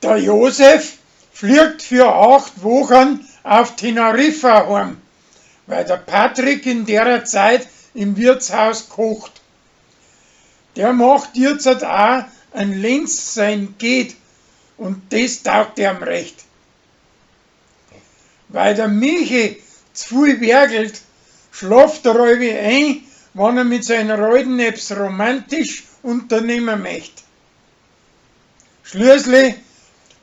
Der Josef fliegt für 8 Wochen auf Teneriffa heim, weil der Patrick in der Zeit im Wirtshaus kocht. Der macht jetzt auch ein Lenz sein geht und das taugt ihm recht. Weil der Michi zu viel werkelt, schlaft er alle ein, wenn er mit seinen Alten etwas romantisch unternehmen möchte. Schließlich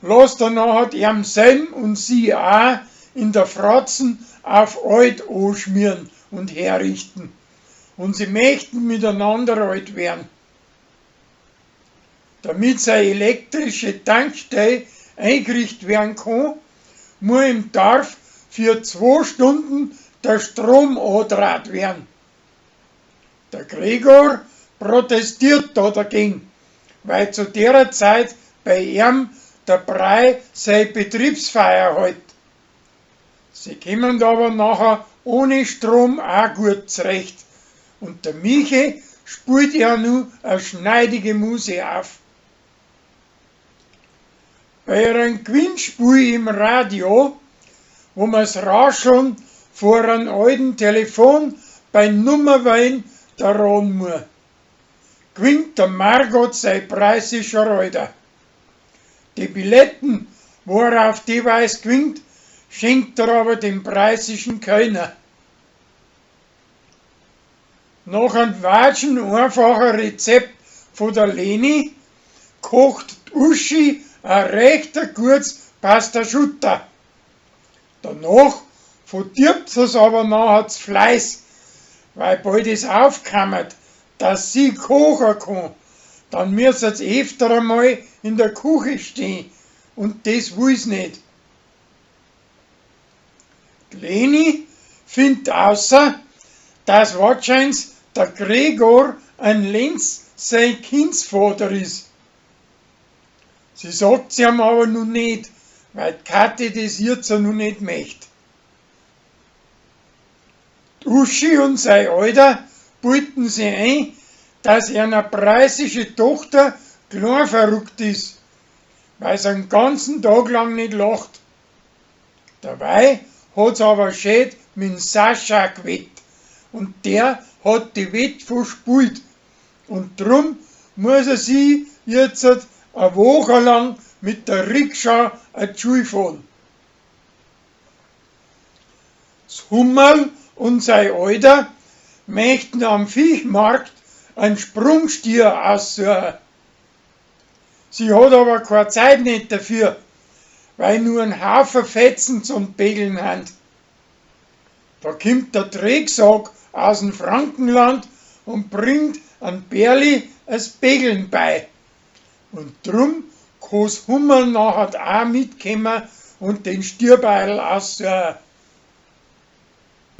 lässt er nachher ihm selben und sie auch in der Fratzen auf alt anschmieren und herrichten. Und sie möchten miteinander alt werden. Damit seine elektrische Tankstelle eingerichtet werden kann, muss im Dorf für 2 Stunden der Strom angedraht werden. Der Gregor protestiert da dagegen, weil zu der Zeit bei ihm der Brei seine Betriebsfeier hält. Sie kommen aber nachher ohne Strom auch gut zurecht und der Michi spielt ja nur eine schneidige Musik auf. Bei einem Gewinnspiel im Radio, wo man das Rascheln vor einem alten Telefon bei Nummerwellen daran muss, gewinnt der Margot sein preisischer Reuter. Die Billetten, wo er auf die Weise gewinnt, schenkt er aber dem preisischen Kölner. Nach einem watschen einfachen Rezept von der Leni kocht Uschi ein recht gutes Pastaschutter. Danach verdirbt es aber nachher das Fleiß, weil bald es aufkommt, dass sie kochen kann. Dann müssen sie öfter einmal in der Küche stehen und das will sie nicht. Die Leni findet außer, dass wahrscheinlich der Gregor ein Lenz sein Kindsvater ist. Sie sagt es ihm aber noch nicht, weil die Kathi das jetzt noch nicht möchte. Die Uschi und sein Alter bilden sie ein, dass eine preisische Tochter klein verrückt ist, weil sie einen ganzen Tag lang nicht lacht. Dabei hat sie aber schön mit dem Sascha gewettet und der hat die Wette verspielt und drum muss er sie jetzt eine Woche lang mit der Rikscha an die Schule fahren. Das Hummerl und sein Alter möchten am Viehmarkt einen Sprungstier aussuchen. Sie hat aber keine Zeit nicht dafür, weil nur ein Haufen Fetzen zum Pegeln haben. Da kommt der Trägsack aus dem Frankenland und bringt an Berli das Pegeln bei. Und drum kann das Hummerl nachher auch mitkommen und den Stierbeil aussuchen.